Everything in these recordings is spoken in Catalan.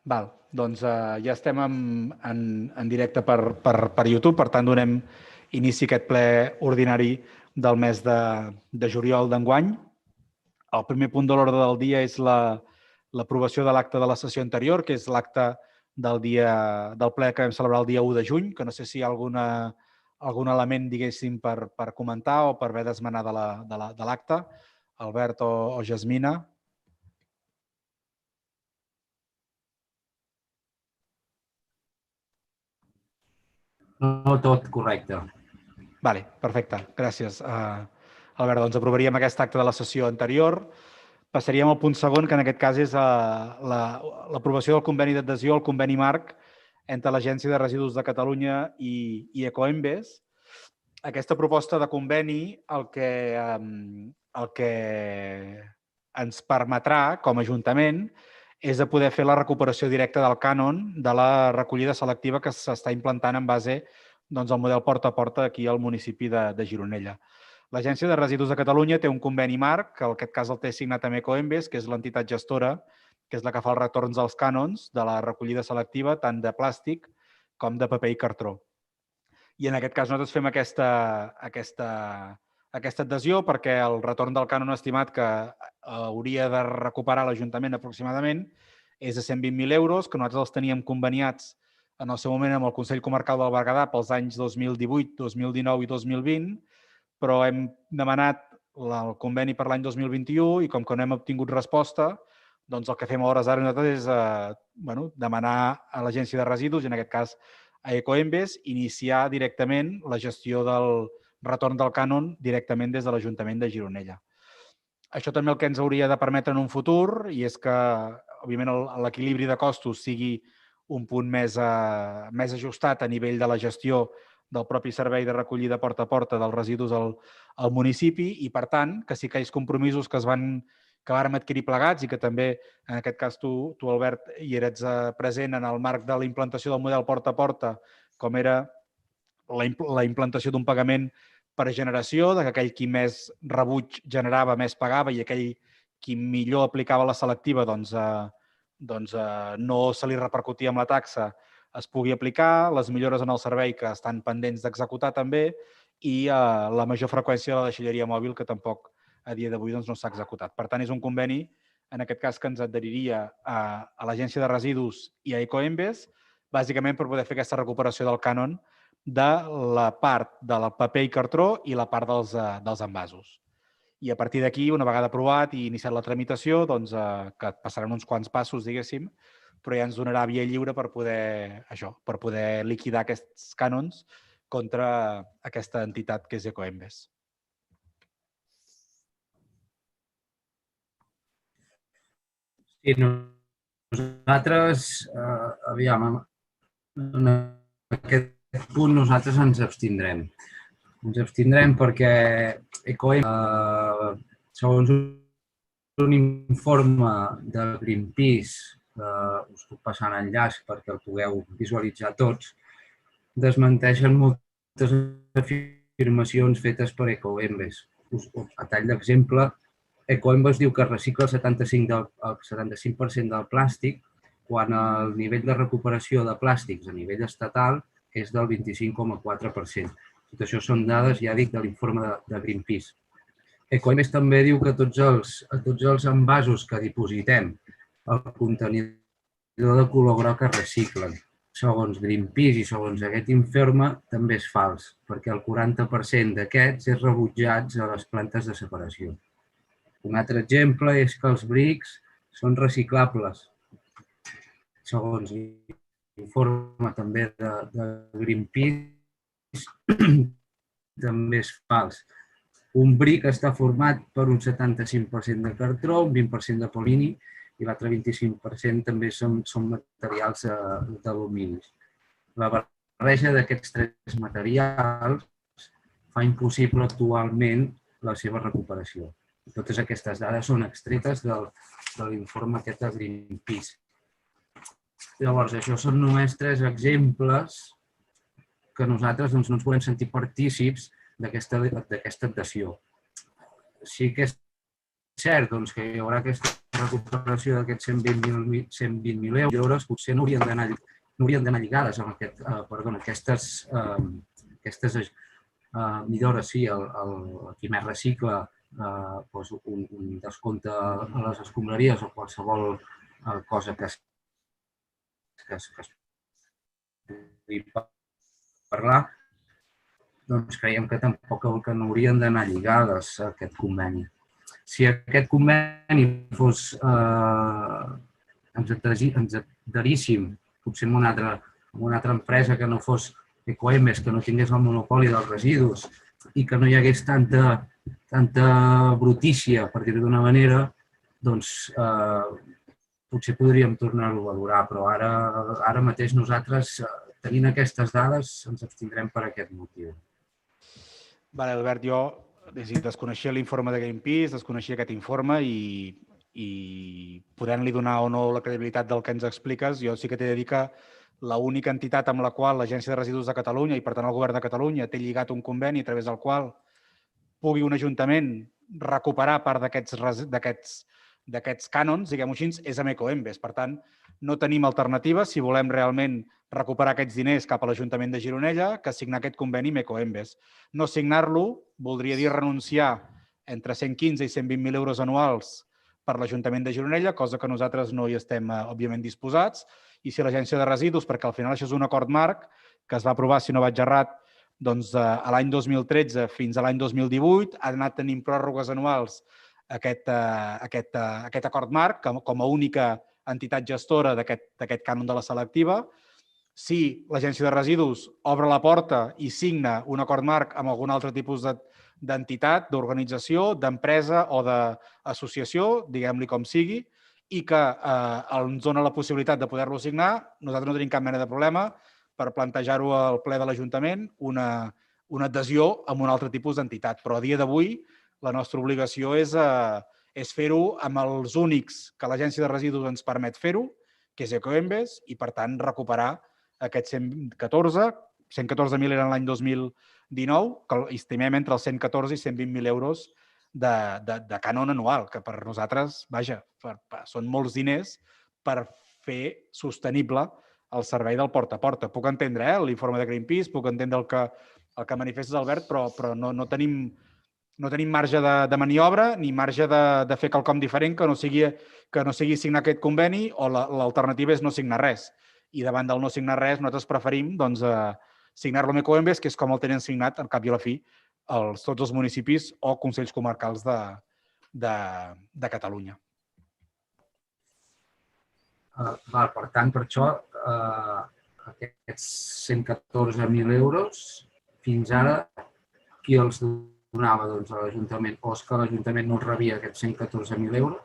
Val, doncs ja estem en directe per YouTube, per tant donem inici a aquest ple ordinari del mes de juliol d'enguany. El primer punt de l'ordre del dia és l'aprovació de l'acte de la sessió anterior, que és l'acte del ple que vam celebrar el dia 1 de juny, que no sé si hi ha algun element, diguéssim, per comentar o per haver d'esmenar de l'acte. Albert o Jasmina. No, tot correcte. Vale, perfecte. Gràcies, Albert. Doncs aprovaríem aquest acte de la sessió anterior. Passaríem al punt segon, que en aquest cas és l'aprovació del conveni d'adhesió al conveni marc entre l'Agència de Residus de Catalunya i Ecoembes. Aquesta proposta de conveni el que ens permetrà, com a Ajuntament, és de poder fer la recuperació directa del cànon de la recollida selectiva que s'està implantant en base al model porta a porta aquí al municipi de Gironella. L'Agència de Residus de Catalunya té un conveni marc, que en aquest cas el té signat amb Ecoembes, que és l'entitat gestora, que és la que fa els retorns dels cànons de la recollida selectiva, tant de plàstic com de paper i cartró. I en aquest cas nosaltres fem aquesta adhesió perquè el retorn del cànon estimat que hauria de recuperar l'Ajuntament aproximadament és de 120.000 euros, que nosaltres els teníem conveniats en el seu moment amb el Consell Comarcal del Berguedà pels anys 2018, 2019 i 2020, però hem demanat el conveni per l'any 2021 i com que no hem obtingut resposta, doncs el que fem a hores d'ara nosaltres és demanar a l'Agència de Residus, i en aquest cas a Ecoembes, iniciar directament la gestió del retorn del cànon directament des de l'Ajuntament de Gironella. Això també el que ens hauria de permetre en un futur i és que, òbviament, l'equilibri de costos sigui un punt més ajustat a nivell de la gestió del propi servei de recollida porta a porta dels residus al municipi i, per tant, que sí que aquells compromisos que vàrem adquirir plegats i que també, en aquest cas, tu Albert, hi eres present en el marc de la implantació del model porta a porta, com era la implantació d'un pagament per generació, que aquell qui més rebuig generava més pagava i aquell qui millor aplicava la selectiva no se li repercutia amb la taxa es pugui aplicar, les millores en el servei que estan pendents d'executar també i la major freqüència de la deixalleria mòbil que tampoc a dia d'avui no s'ha executat. Per tant, és un conveni, en aquest cas, que ens adheriria a l'Agència de Residus i a Ecoembes, bàsicament per poder fer aquesta recuperació del cànon de la part del paper i cartró i la part dels envasos. I a partir d'aquí, una vegada aprovat i iniciat la tramitació, doncs, que passaran uns quants passos, diguéssim, però ja ens donarà via lliure per poder liquidar aquests cànons contra aquesta entitat que és Ecoembes. Sí, nosaltres, aviam, en aquest punt nosaltres ens abstindrem. Ens abstindrem perquè Ecoembes, segons un informe de Greenpeace, us puc passar l'enllaç perquè el pugueu visualitzar tots, desmenteixen moltes afirmacions fetes per Ecoembes. A tall d'exemple, Ecoembes diu que recicla el 75% del plàstic quan el nivell de recuperació de plàstics a nivell estatal és del 25,4%. Tot això són dades, ja dic, de l'informe de Greenpeace. Ecoembes també diu que tots els envasos que dipositem al contenidor de color groc es reciclen. Segons Greenpeace i segons aquest informe també és fals, perquè el 40% d'aquests és rebutjats a les plantes de separació. Un altre exemple és que els brics són reciclables. Segons l'informe també de Greenpeace, també és fals. Un bric està format per un 75% de cartró, un 20% de polini i l'altre 25% també són materials d'alumini. La barreja d'aquests tres materials fa impossible actualment la seva recuperació. Totes aquestes dades són extretes de l'informe aquest de Greenpeace. Llavors, això són només 3 exemples que nosaltres no ens podem sentir partícips d'aquesta adhesió. Sí que és cert que hi haurà aquesta recuperació d'aquests 120.000 euros potser no haurien d'anar lligades amb aquestes millores, sí, qui més recicla, un descompte a les escombraries o qualsevol cosa que es pugui parlar, doncs creiem que tampoc no haurien d'anar lligades a aquest conveni. Si aquest conveni fos, ens adheríssim potser amb una altra empresa que no fos Ecoembes, que no tingués el monopoli dels residus i que no hi hagués tanta brutícia, per dir-ho d'una manera, doncs potser podríem tornar-ho a valorar, però ara mateix nosaltres, tenint aquestes dades, ens abstindrem per aquest motiu. Vale, Albert, jo desconeixia l'informe de Greenpeace, desconeixia aquest informe i podent-li donar o no la credibilitat del que ens expliques, jo sí que t'he de dir que l'única entitat amb la qual l'Agència de Residus de Catalunya i, per tant, el Govern de Catalunya té lligat un conveni a través del qual pugui un ajuntament recuperar part d'aquests cànons, diguem-ho així, és amb Ecoembes. Per tant, no tenim alternativa si volem realment recuperar aquests diners cap a l'Ajuntament de Gironella que signar aquest conveni amb Ecoembes. No signar-lo voldria dir renunciar entre 115 i 120.000 euros anuals per l'Ajuntament de Gironella, cosa que nosaltres no hi estem, òbviament, disposats. I si l'Agència de Residus, perquè al final això és un acord marc que es va aprovar, si no vaig errat, doncs a l'any 2013 fins a l'any 2018, ha anat tenint pròrrogues anuals aquest acord marc com a única entitat gestora d'aquest cànon de la selectiva. Si l'Agència de Residus obre la porta i signa un acord marc amb algun altre tipus d'entitat, d'organització, d'empresa o d'associació, diguem-li com sigui, i que ens dona la possibilitat de poder-lo signar, nosaltres no tenim cap mena de problema per plantejar-ho al ple de l'Ajuntament una adhesió a un altre tipus d'entitat. Però a dia d'avui la nostra obligació és fer-ho amb els únics que l'Agència de Residus ens permet fer-ho, que és Ecoembes, i per tant recuperar aquests 114.000 eren l'any 2019, que estimem entre els 114 i 120.000 euros de cànon anual, que per nosaltres, vaja, són molts diners per fer sostenible el servei del porta a porta. Puc entendre l'informe de Greenpeace, puc entendre el que manifestes, Albert, però no tenim marge de maniobra ni marge de fer quelcom diferent que no sigui signar aquest conveni, o l'alternativa és no signar res. I davant del no signar res, nosaltres preferim signar-lo amb Ecoembes, que és com el tenen signat, al cap i a la fi, tots els municipis o consells comarcals de Catalunya. Per tant, per això, aquests 114.000 euros, fins ara, qui els donava a l'Ajuntament? O és que l'Ajuntament no rebia aquests 114.000 euros?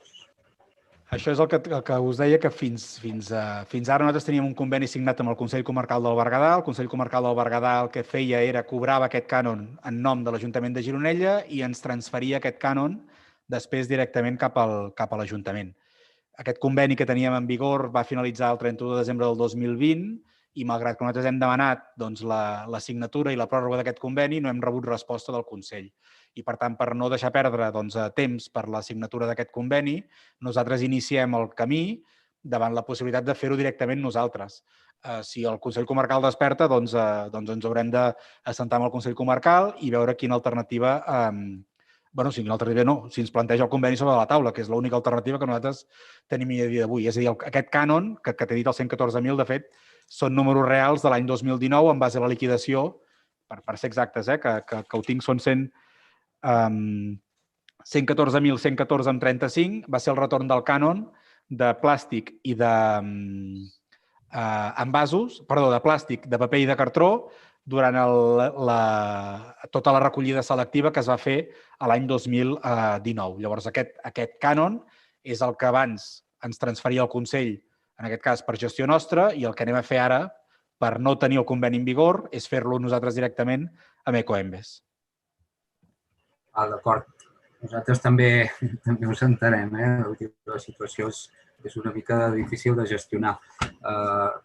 Això és el que us deia, que fins ara nosaltres teníem un conveni signat amb el Consell Comarcal del Berguedà. El Consell Comarcal del Berguedà el que feia era cobrava aquest cànon en nom de l'Ajuntament de Gironella i ens transferia aquest cànon després directament cap a l'Ajuntament. Aquest conveni que teníem en vigor va finalitzar el 31 de desembre del 2020 i, malgrat que nosaltres hem demanat la signatura i la pròrroga d'aquest conveni, no hem rebut resposta del Consell. I, per tant, per no deixar perdre temps per la signatura d'aquest conveni, nosaltres iniciem el camí davant la possibilitat de fer-ho directament nosaltres. Si el Consell Comarcal desperta, doncs ens haurem d'assentar amb el Consell Comarcal i veure quina alternativa si ens planteja el conveni sobre la taula, que és l'única alternativa que nosaltres tenim a dia d'avui. És a dir, aquest cànon, que t'he dit, els 114.000, de fet, són números reals de l'any 2019 en base a la liquidació, per ser exactes, que ho tinc, són 114.114,35, va ser el retorn del cànon de plàstic i de plàstic, de paper i de cartró durant tota la recollida selectiva que es va fer l'any 2019. Llavors, aquest cànon és el que abans ens transferia el Consell, en aquest cas per gestió nostra, i el que anem a fer ara, per no tenir el conveni en vigor, és fer-lo nosaltres directament amb Ecoembes. D'acord. Nosaltres també us entenem. La situació és una mica difícil de gestionar.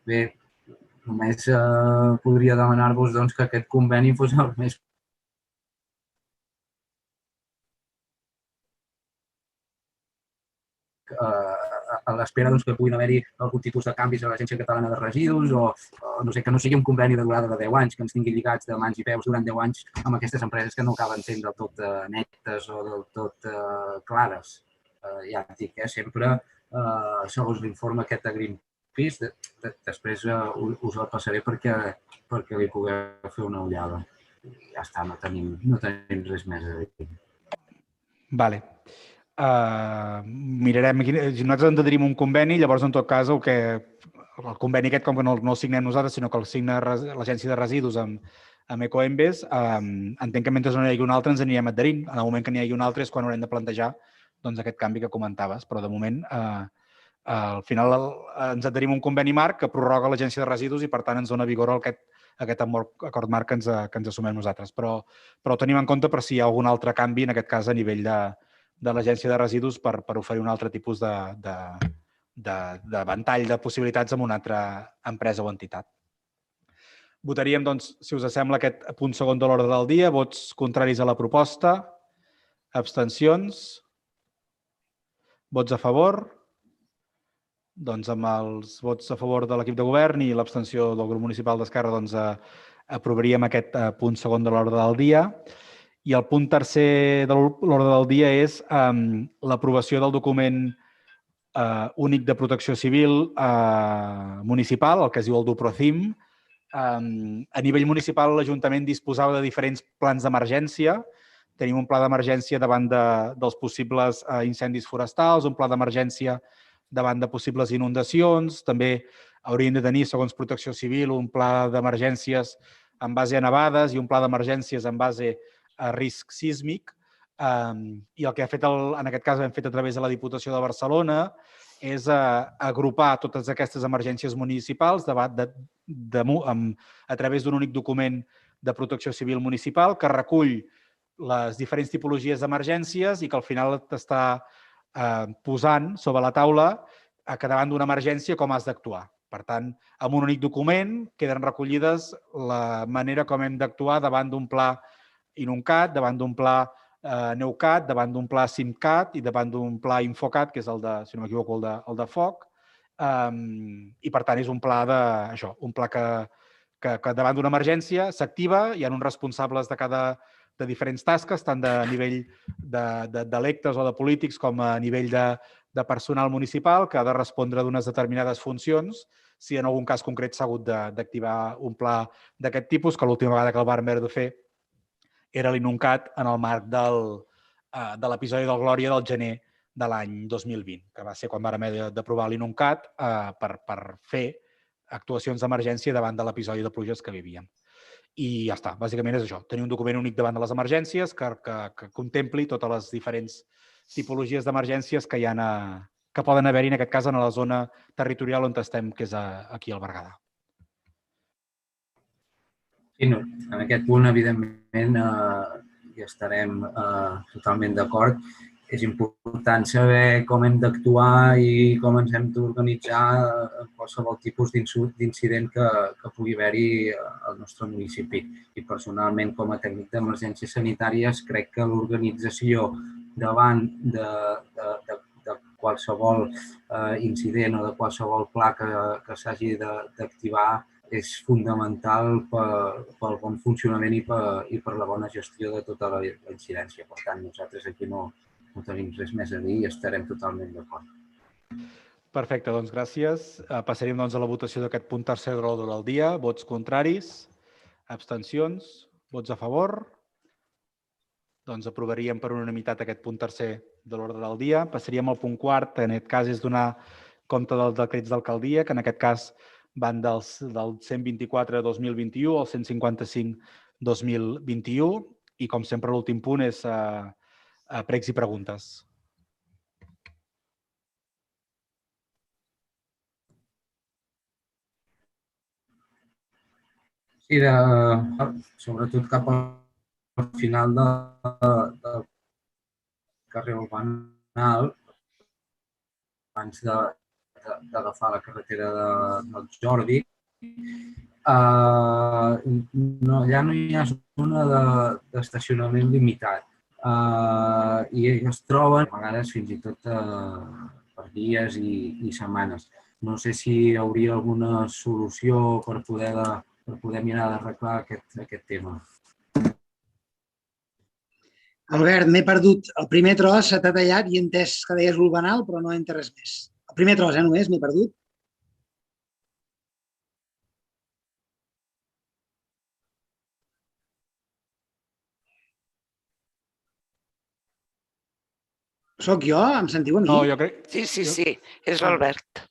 Bé, només podria demanar-vos que aquest conveni fos el més a l'espera que puguin haver-hi algun tipus de canvis a l'Agència Catalana de Residus o no sé, que no sigui un conveni de durada de 10 anys, que ens tingui lligats de mans i peus durant 10 anys amb aquestes empreses que no acaben sent del tot netes o del tot clares. Ja et dic, sempre segons l'informe aquest de Greenpeace, després us el passaré perquè li pugueu fer una ullada. Ja està, no tenim res més a dir. Vale. Mirarem. Nosaltres en tenim un conveni, llavors, en tot cas, el conveni aquest, com que no el signem nosaltres, sinó que el signa l'Agència de Residus amb Ecoembes, entenc que mentre no hi hagi un altre ens anirem adherint. En el moment que n'hi hagi un altre és quan haurem de plantejar aquest canvi que comentaves, però de moment al final ens adherim un conveni marc que prorroga l'Agència de Residus i per tant ens dona vigor aquest acord marc que ens assumem nosaltres. Però ho tenim en compte per si hi ha algun altre canvi, en aquest cas a nivell de l'Agència de Residus per oferir un altre tipus de ventall de possibilitats amb una altra empresa o entitat. Votaríem, doncs, si us sembla, aquest punt segon de l'ordre del dia. Vots contraris a la proposta. Abstencions. Vots a favor. Doncs amb els vots a favor de l'equip de govern i l'abstenció del grup municipal d'Esquerra, doncs aprovaríem aquest punt segon de l'ordre del dia. I el punt tercer de l'ordre del dia és l'aprovació del document únic de protecció civil municipal, el que es diu el DUPROCIM. A nivell municipal, l'Ajuntament disposava de diferents plans d'emergència. Tenim un pla d'emergència davant dels possibles incendis forestals, un pla d'emergència davant de possibles inundacions. També hauríem de tenir, segons Protecció Civil, un pla d'emergències en base a nevades i un pla d'emergències en base a risc sísmic. I el que en aquest cas hem fet a través de la Diputació de Barcelona és agrupar totes aquestes emergències municipals a través d'un únic document de protecció civil municipal que recull les diferents tipologies d'emergències i que al final t'està posant sobre la taula que davant d'una emergència com has d'actuar. Per tant, amb un únic document queden recollides la manera com hem d'actuar davant d'un pla INUNCAT, davant d'un pla NEUCAT, davant d'un pla SIMCAT i davant d'un pla INFOCAT, que és el de, si no m'equivoco, el de foc. I, per tant, és un pla que davant d'una emergència s'activa, hi ha uns responsables de diferents tasques, tant de nivell d'electes o de polítics com a nivell de personal municipal, que ha de respondre d'unes determinades funcions si en algun cas concret s'ha hagut d'activar un pla d'aquest tipus, que l'última vegada que el vam haver de fer era l'INUNCAT en el marc de l'episodi del Glòria del gener de l'any 2020, que va ser quan vam haver d'aprovar l'INUNCAT per fer actuacions d'emergència davant de l'episodi de pluges que vivíem. I ja està, bàsicament és això, tenir un document únic davant de les emergències que contempli totes les diferents tipologies d'emergències que poden haver-hi, en aquest cas, en la zona territorial on estem, que és aquí al Berguedà. Sí, en aquest punt, evidentment, hi estarem totalment d'acord. És important saber com hem d'actuar i com ens hem d'organitzar en qualsevol tipus d'incident que pugui haver-hi al nostre municipi. I personalment, com a tècnic d'emergències sanitàries, crec que l'organització davant de qualsevol incident o de qualsevol pla que s'hagi d'activar és fonamental pel bon funcionament i per la bona gestió de tota la incidència. Per tant, nosaltres aquí no tenim res més a dir i estarem totalment d'acord. Perfecte, doncs gràcies. Passaríem a la votació d'aquest punt tercer de l'ordre del dia. Vots contraris, abstencions, vots a favor. Doncs aprovaríem per unanimitat aquest punt tercer de l'ordre del dia. Passaríem al punt quart, que en aquest cas és donar compte dels decrets d'alcaldia, que en aquest cas van del 124/2021 al 155/2021 i, com sempre, l'últim punt és pregs i preguntes. Sí, sobretot cap al final del carrer Urbanal, abans d'agafar la carretera del Jordi, allà no hi ha zona d'estacionament limitat i es troben a vegades fins i tot per dies i setmanes. No sé si hi hauria alguna solució per poder mirar d'arreglar aquest tema. Albert, m'he perdut. El primer tros se t'ha tallat i he entès que deies l'urbanal, però no he entès res més. El primer tros, només, m'he perdut. Soc jo? Em sentiu a mi? No, jo crec... Sí, és l'Albert.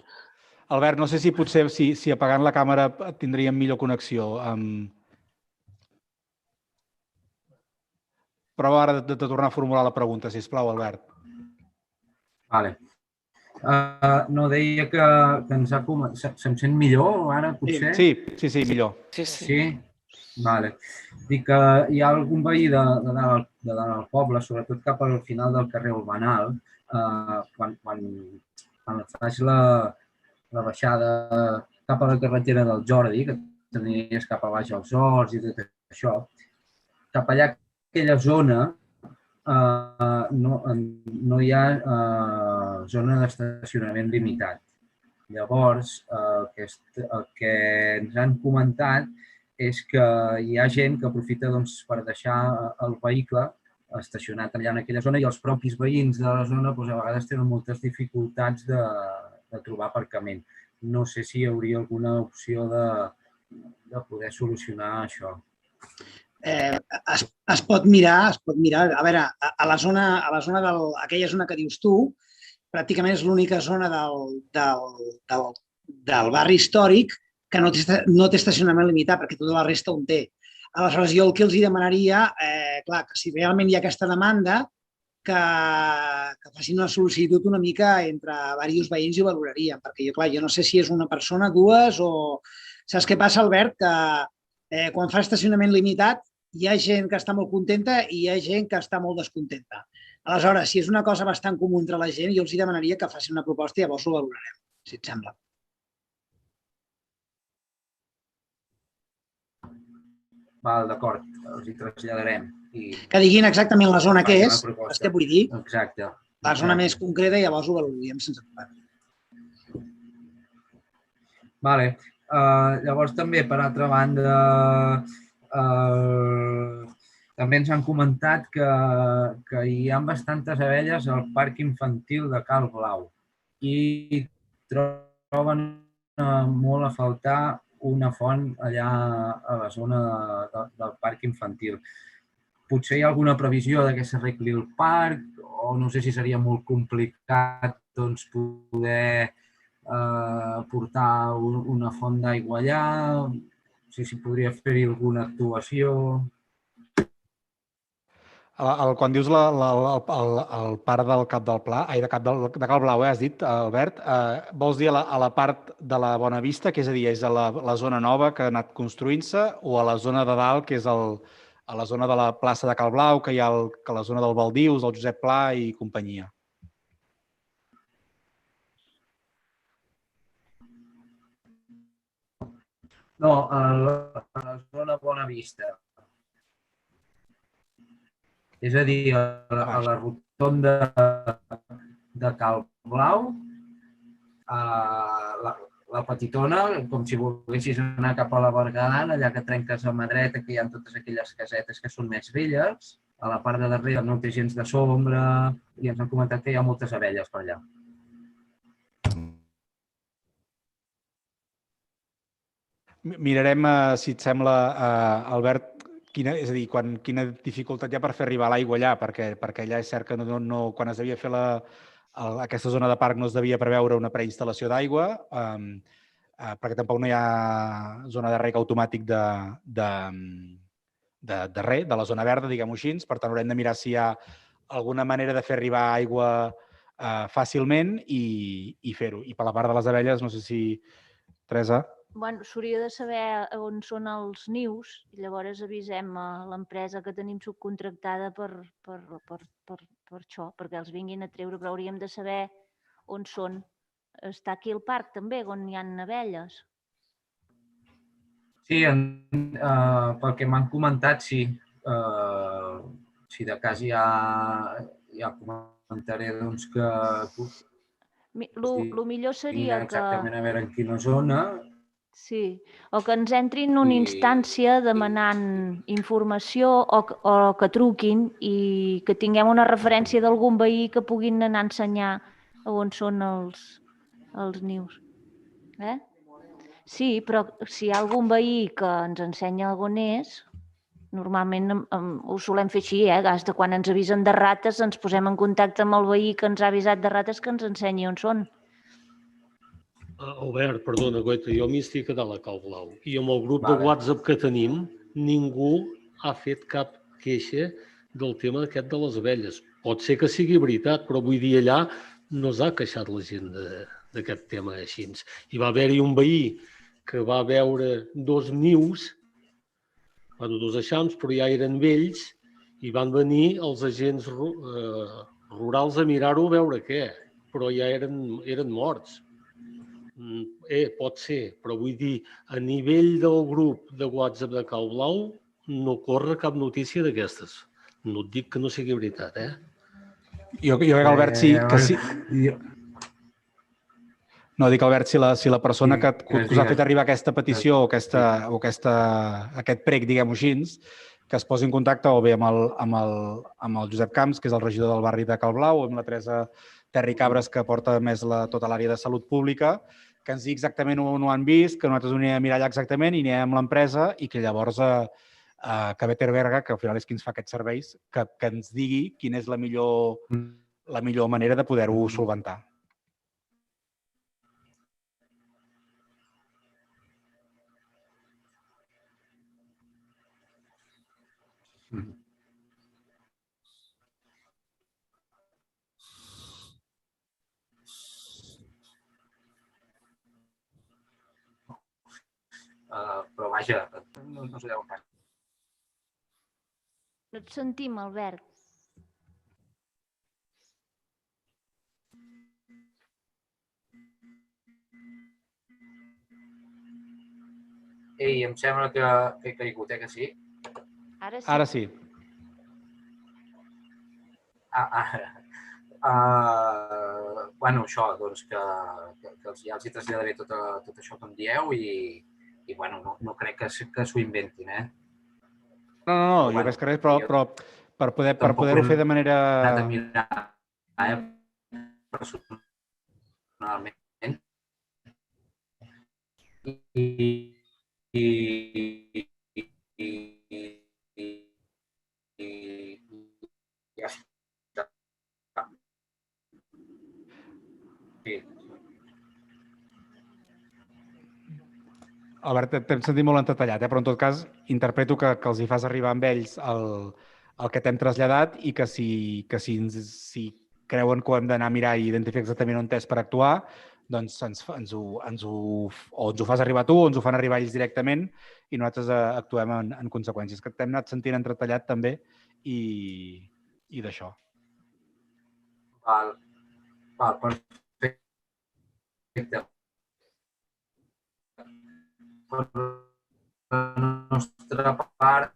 Albert, no sé si potser si apagant la càmera tindríem millor connexió. Prova ara de tornar a formular la pregunta, sisplau, Albert. Vale. No, deia que ens ha començat... Se'm sent millor ara, potser? Sí, millor. Sí? Vale. Dic que hi ha algun veí de dalt al poble, sobretot cap al final del carrer Urbanal, quan faig la baixada cap a la carretera del Jordi, que tenies cap a baix als Horts i tot això, cap allà, aquella zona, no hi ha zona d'estacionament limitat. Llavors, el que ens han comentat és que hi ha gent que aprofita per deixar el vehicle estacionat allà en aquella zona i els propis veïns de la zona a vegades tenen moltes dificultats de trobar aparcament. No sé si hi hauria alguna opció de poder solucionar això. Es pot mirar. A veure, a la zona aquella zona que dius tu, pràcticament és l'única zona del barri històric que no té estacionament limitat, perquè tota la resta on té. Aleshores, jo el que els demanaria, clar, que si realment hi ha aquesta demanda, que facin una sol·licitud una mica entre diversos veïns i ho valoraríem, perquè jo no sé si és una persona, dues o... Saps què passa, Albert? Que quan fa estacionament limitat hi ha gent que està molt contenta i hi ha gent que està molt descontenta. Aleshores, si és una cosa bastant comú entre la gent, jo els demanaria que facin una proposta i llavors ho valorarem, si et sembla. Val, d'acord, els hi traslladarem. Que diguin exactament la zona que és, és que vull dir. Exacte. La zona més concreta i llavors ho valoraríem sense problema. Vale. Llavors també, per altra banda, també ens han comentat que hi ha bastantes abelles al parc infantil de Cal Blau i troben molt a faltar una font allà a la zona del parc infantil. Potser hi ha alguna previsió que s'arregli el parc o no sé si seria molt complicat poder portar una font d'aigua allà, no sé si podria fer-hi alguna actuació. Quan dius el parc del Cap del Pla, de Cal Blau, has dit, Albert, vols dir a la part de la Bona Vista, que és a dir, és a la zona nova que ha anat construint-se, o a la zona de dalt, que és a la zona de la plaça de Cal Blau, que hi ha la zona del Baldius, el Josep Pla i companyia? No, a la zona Bona Vista. És a dir, a la rotonda de Cal Blau, la petitona, com si volguessis anar cap a la Berguedana, allà que trenques a mà dreta, que hi ha totes aquelles casetes que són més velles. A la part de darrere no té gens de sombra i ens han comentat que hi ha moltes abelles per allà. Mirarem, si et sembla, Albert, és a dir, quina dificultat hi ha per fer arribar l'aigua allà, perquè allà és cert que quan es devia fer aquesta zona de parc no es devia preveure una preinstal·lació d'aigua, perquè tampoc no hi ha zona de reg automàtic de la zona verda, diguem-ho així. Per tant, haurem de mirar si hi ha alguna manera de fer arribar aigua fàcilment i fer-ho. I per la part de les abelles, no sé si... Teresa? Bueno, s'hauria de saber on són els nius i llavors avisem a l'empresa que tenim subcontractada per això, perquè els vinguin a treure, però hauríem de saber on són. Està aquí al parc també, on hi ha abelles? Sí, pel que m'han comentat, sí. Si de cas ja comentaré que... El millor seria que... Exactament a veure en quina zona. Sí, o que ens entrin en una instància demanant informació o que truquin i que tinguem una referència d'algun veí que puguin anar a ensenyar on són els nius. Sí, però si hi ha algun veí que ens ensenya on és, normalment ho solem fer així, de quan ens avisen de rates ens posem en contacte amb el veí que ens ha avisat de rates que ens ensenyi on són. Albert, perdona, Goeta, jo m'hi estic quedant a Cal Blau i amb el grup de WhatsApp que tenim ningú ha fet cap queixa del tema aquest de les abelles. Pot ser que sigui veritat, però vull dir, allà no s'ha queixat la gent d'aquest tema així. Hi va haver-hi un veí que va veure 2 nius, 2 eixams, però ja eren vells i van venir els agents rurals a mirar-ho a veure què, però ja eren morts. Pot ser, però vull dir, a nivell del grup de WhatsApp de Cal Blau no corre cap notícia d'aquestes. No et dic que no sigui veritat, Jo crec, Albert, sí... No, dic, Albert, si la persona que us ha fet arribar aquesta petició o aquest prec, diguem-ho així, que es posi en contacte o bé amb el Josep Camps, que és el regidor del barri de Cal Blau, o amb la Teresa Terri Cabres, que porta més tota l'àrea de salut pública, que ens digui exactament on ho han vist, que nosaltres ho anirem a mirar allà exactament i anirem amb l'empresa i que llavors que Better Berga, que al final és qui ens fa aquests serveis, que ens digui quina és la millor manera de poder-ho solventar. Però vaja, no sé deu cas. No et sentim, Albert. Ei, em sembla que he caigut, que sí? Ara sí. Bueno, això, doncs que ja els hi traslladaré tot això que em dieu i bueno, no crec que s'ho inventin, No, jo ves que res, però per poder-ho fer de manera... Anat a mirar, personalment. Ja està. Sí. Albert, t'hem sentit molt entretallat, però en tot cas interpreto que els hi fas arribar amb ells el que t'hem traslladat i que si creuen que ho hem d'anar a mirar i identificar exactament on és per actuar, doncs ens ho fas arribar tu o ens ho fan arribar ells directament i nosaltres actuem en conseqüències. Que t'hem anat sentint entretallat també i d'això. Val, perfecte. Per la nostra part,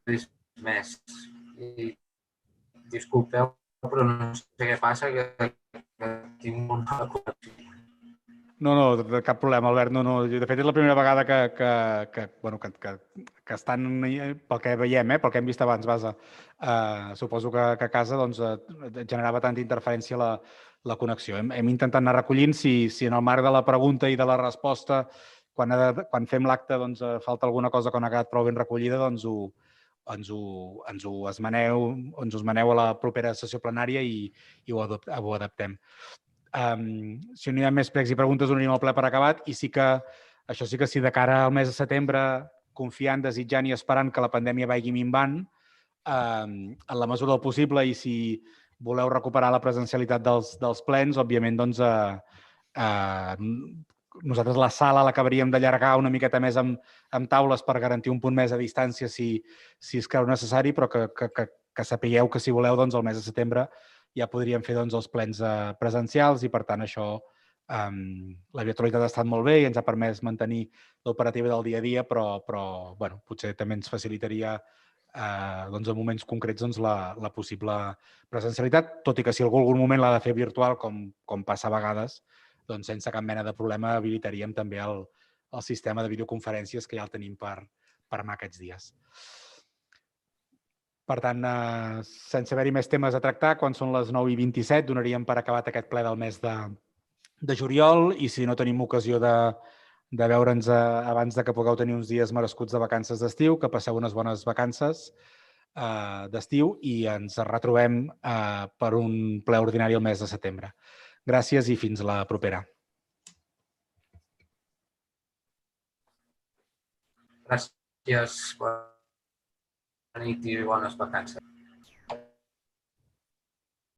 res més. I disculpeu, però no sé què passa, que tinc molt mala connexió. No, cap problema, Albert. No. De fet, és la primera vegada que estan, pel que veiem, pel que hem vist abans, suposo que a casa generava tanta interferència la connexió. Hem intentat anar recollint si en el marc de la pregunta i de la resposta, quan fem l'acte, falta alguna cosa que no ha quedat prou ben recollida, ens ho esmeneu a la propera sessió plenària i ho adaptem. Si no hi ha més pregs i preguntes, donaríem el ple per acabat i si de cara al mes de setembre, confiant, desitjant i esperant que la pandèmia vagi minvant, en la mesura del possible i si voleu recuperar la presencialitat dels plens, òbviament, nosaltres la sala l'acabaríem d'allargar una miqueta més amb taules per garantir un punt més a distància si es creu necessari, però que sapigueu que si voleu, el mes de setembre ja podríem fer els plens presencials i, per tant, això, la virtualitat ha estat molt bé i ens ha permès mantenir l'operativa del dia a dia, però potser també ens facilitaria doncs, en moments concrets la possible presencialitat, tot i que si algú algun moment l'ha de fer virtual, com passa a vegades, doncs sense cap mena de problema habilitaríem també el sistema de videoconferències que ja el tenim per mà aquests dies. Per tant, sense haver-hi més temes a tractar, quan són les 9:27 donaríem per acabat aquest ple del mes de juliol i si no tenim ocasió de veure'ns abans de que pugueu tenir uns dies merescuts de vacances d'estiu, que passeu unes bones vacances d'estiu i ens retrobem per un ple ordinari el mes de setembre. Gràcies i fins la propera. Gràcies, bona nit i bones vacances.